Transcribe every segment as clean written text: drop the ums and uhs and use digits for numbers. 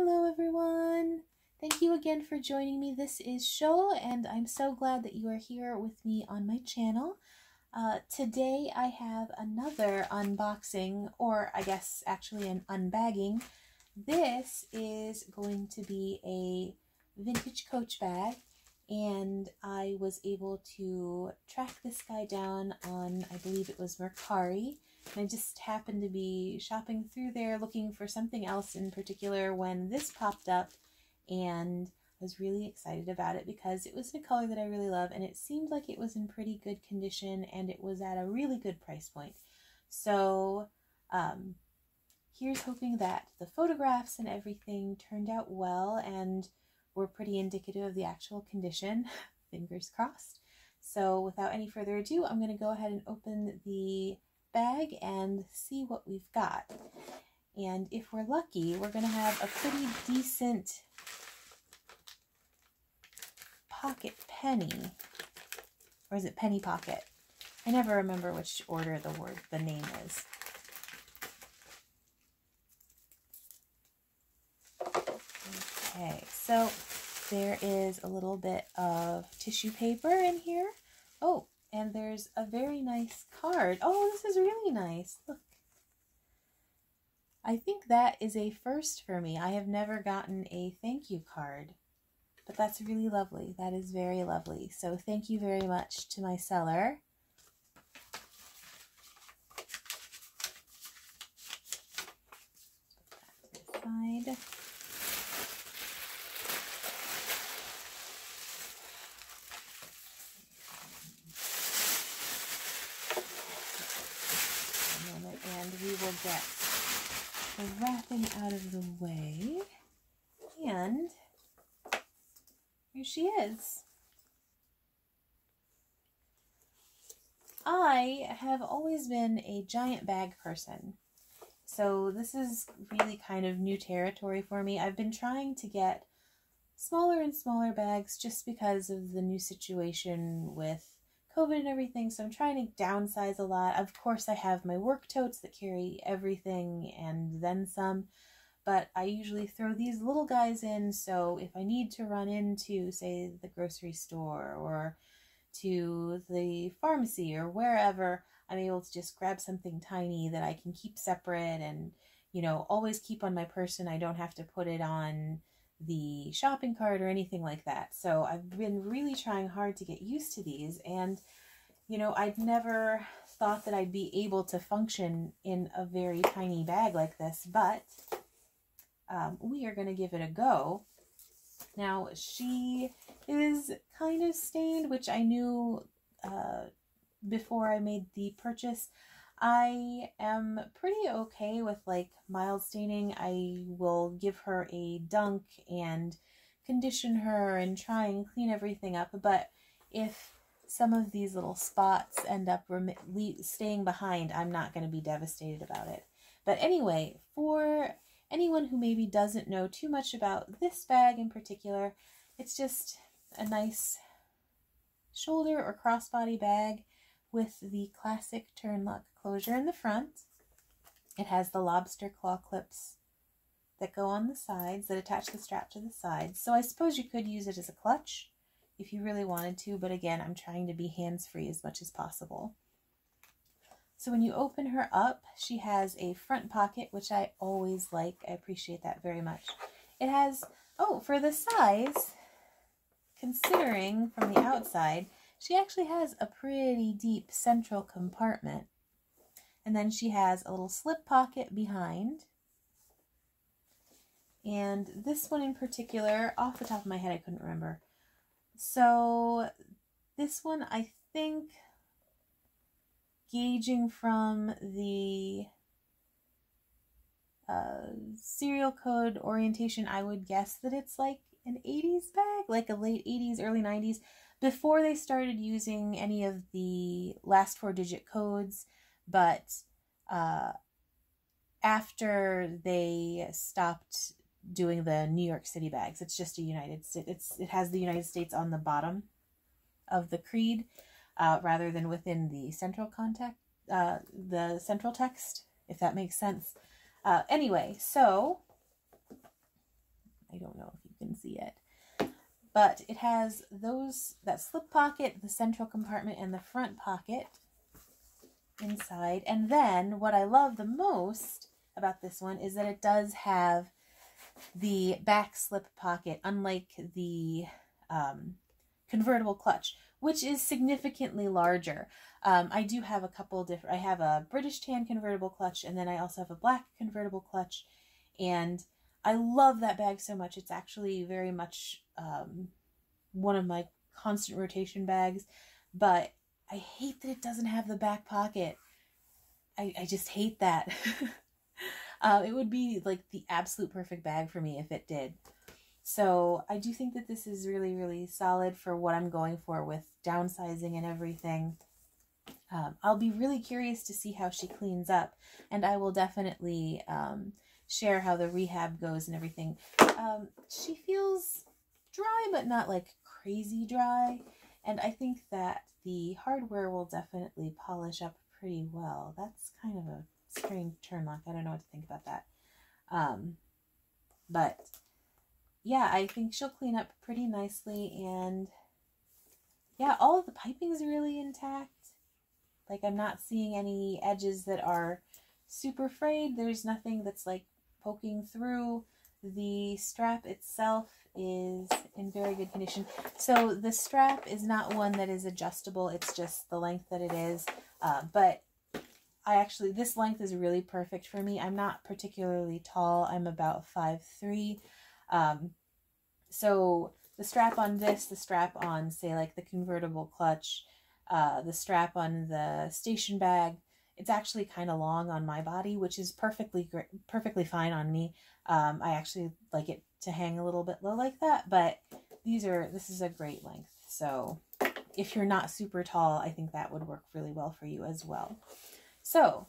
Hello everyone! Thank you again for joining me. This is Sho, and I'm so glad that you are here with me on my channel. Today I have another unboxing, or I guess actually an unbagging. This is going to be a vintage Coach bag, and I was able to track this guy down on, I believe it was Mercari. I just happened to be shopping through there looking for something else in particular when this popped up, and I was really excited about it because it was in a color that I really love, and it seemed like it was in pretty good condition, and it was at a really good price point. So here's hoping that the photographs and everything turned out well and were pretty indicative of the actual condition. Fingers crossed. So without any further ado, I'm going to go ahead and open the bag and see what we've got. And if we're lucky, we're going to have a pretty decent pocket penny. Or is it penny pocket? I never remember which order the name is. Okay, so there is a little bit of tissue paper in here. Oh, and there's a very nice card. Oh, this is really nice. Look. I think that is a first for me. I have never gotten a thank you card, but that's really lovely. That is very lovely. So thank you very much to my seller. Put that to the side. And we will get the wrapping out of the way, and here she is. I have always been a giant bag person, so this is really kind of new territory for me. I've been trying to get smaller and smaller bags just because of the new situation with COVID and everything, so I'm trying to downsize a lot. Of course, I have my work totes that carry everything and then some, but I usually throw these little guys in, so if I need to run into, say, the grocery store or to the pharmacy or wherever, I'm able to just grab something tiny that I can keep separate and, you know, always keep on my person. I don't have to put it on the shopping cart or anything like that. So I've been really trying hard to get used to these, and you know, I'd never thought that I'd be able to function in a very tiny bag like this, but we are going to give it a go. Now, she is kind of stained, which I knew before I made the purchase. I am pretty okay with like mild staining. I will give her a dunk and condition her and try and clean everything up, but if some of these little spots end up staying behind, I'm not going to be devastated about it. But anyway, for anyone who maybe doesn't know too much about this bag in particular, it's just a nice shoulder or crossbody bag with the classic turn lock closure in the front. It has the lobster claw clips that go on the sides that attach the strap to the sides. So I suppose you could use it as a clutch if you really wanted to, but again, I'm trying to be hands-free as much as possible. So when you open her up, she has a front pocket, which I always like. I appreciate that very much. It has, oh, for the size, considering from the outside, she actually has a pretty deep central compartment. And then she has a little slip pocket behind. And this one in particular, off the top of my head, I couldn't remember. So this one, I think, gauging from the serial code orientation, I would guess that it's like an 80s bag, like a late 80s, early 90s, before they started using any of the last 4-digit codes, but after they stopped doing the New York City bags, it's just a United States. It has the United States on the bottom of the creed, rather than within the central the central text, if that makes sense. Anyway, so I don't know if you can see it. But it has that slip pocket, the central compartment, and the front pocket inside. And then what I love the most about this one is that it does have the back slip pocket, unlike the convertible clutch, which is significantly larger. I do have a couple different, I have a British tan convertible clutch, and then I also have a black convertible clutch, and I love that bag so much. It's actually very much one of my constant rotation bags, but I hate that it doesn't have the back pocket. I just hate that. It would be like the absolute perfect bag for me if it did. So I do think that this is really, really solid for what I'm going for with downsizing and everything. I'll be really curious to see how she cleans up, and I will definitely share how the rehab goes and everything. She feels dry, but not like crazy dry, and I think that the hardware will definitely polish up pretty well. That's kind of a strange turn lock. I don't know what to think about that. But yeah, I think she'll clean up pretty nicely, and yeah, all of the piping is really intact. Like, I'm not seeing any edges that are super frayed. There's nothing that's like poking through. The strap itself is in very good condition. So the strap is not one that is adjustable. It's just the length that it is. But this length is really perfect for me. I'm not particularly tall. I'm about 5'3". So the strap on this, the strap on, say, like the convertible clutch, the strap on the station bag, it's actually kind of long on my body, which is perfectly fine on me. I actually like it to hang a little bit low like that, but this is a great length. So if you're not super tall, I think that would work really well for you as well. So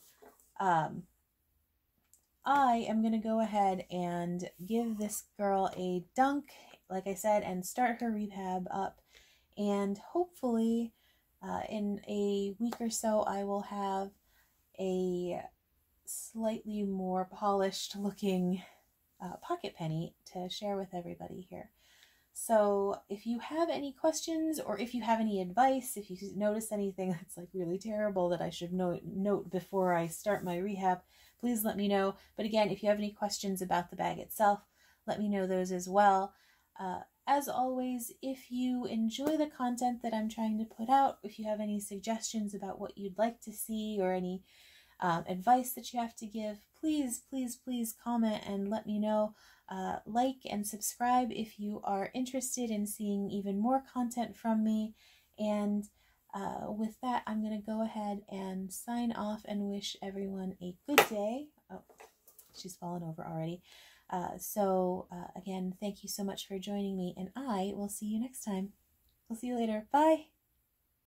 I am going to go ahead and give this girl a dunk, like I said, and start her rehab up. And hopefully in a week or so, I will have a slightly more polished looking pocket penny to share with everybody here. So if you have any questions, or if you have any advice, if you notice anything that's like really terrible that I should note before I start my rehab, please let me know. But again, if you have any questions about the bag itself, let me know those as well. As always, if you enjoy the content that I'm trying to put out, if you have any suggestions about what you'd like to see, or any advice that you have to give, please, please, please comment and let me know. Like and subscribe if you are interested in seeing even more content from me. And with that, I'm going to go ahead and sign off and wish everyone a good day. Oh, she's fallen over already. Again, thank you so much for joining me, and I will see you next time. We'll see you later. Bye!